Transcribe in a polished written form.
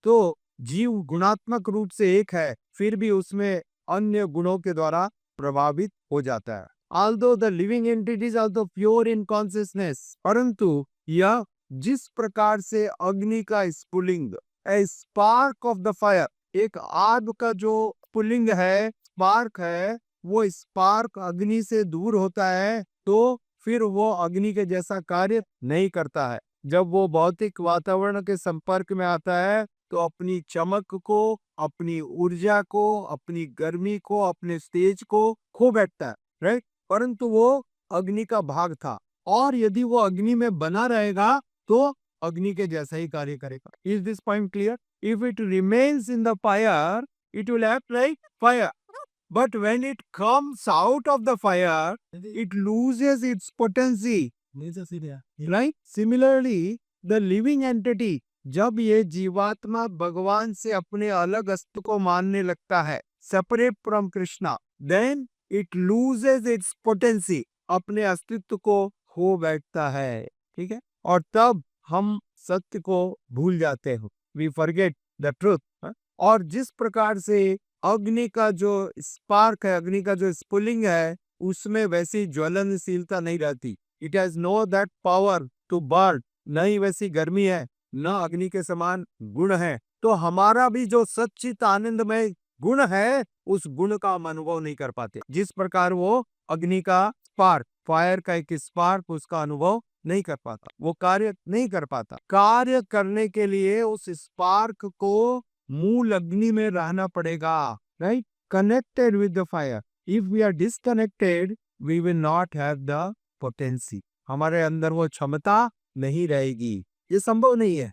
तो जीव गुणात्मक रूप से एक है, फिर भी उसमें अन्य गुणों के द्वारा प्रभावित हो जाता है। Although the living entity is also pure in consciousness, परंतु यह जिस प्रकार से अग्नि का स्फुलिंग, a spark of the fire, एक आग का जो पुल्लिंग है, स्पार्क है, वो स्पार्क अग्नि से दूर होता है तो फिर वो अग्नि के जैसा कार्य नहीं करता है। जब वो भौतिक वातावरण के संपर्क में आता है तो अपनी चमक को, अपनी ऊर्जा को, अपनी गर्मी को, अपने तेज को खो बैठता है, राइट। परंतु वो अग्नि का भाग था, और यदि वो अग्नि में बना रहेगा तो अग्नि के जैसा ही कार्य करेगा। Is this point clear? If it remains in the fire, it will act like fire. But when it comes out of the fire, it loses its potency. Right? Similarly, the living entity, जब ये जीवात्मा भगवान से अपने अलग अस्तित्व को मानने लगता है, separate from Krishna, then it loses its potency. अपने अस्तित्व को खो बैठता है, ठीक है? और तब हम सत्य को भूल जाते हैं। We forget the truth. और जिस प्रकार से अग्नि का जो स्पार्क है, अग्नि का जो स्फुलिंग है, उसमें वैसी ज्वलनशीलता नहीं रहती। It has no that power to burn, नहीं वैसी गर्मी है, न अग्नि के समान गुण है। तो हमारा भी जो सच्चित आनंदमय गुण है, उस गुण का हम अनुभव नहीं कर पाते। जिस प्रकार वो अग्नि का स्पार्क, फायर का एक स्पार्क, उसका अनुभव नहीं कर पाता, वो कार्य नहीं कर पाता। कार्य करने के लिए उस स्पार्क को मूल अग्नि में रहना पड़ेगा, right, connected with the fire. If we are disconnected, we will not have the potency, हमारे अंदर वो क्षमता नहीं रहेगी, ये संभव नहीं है।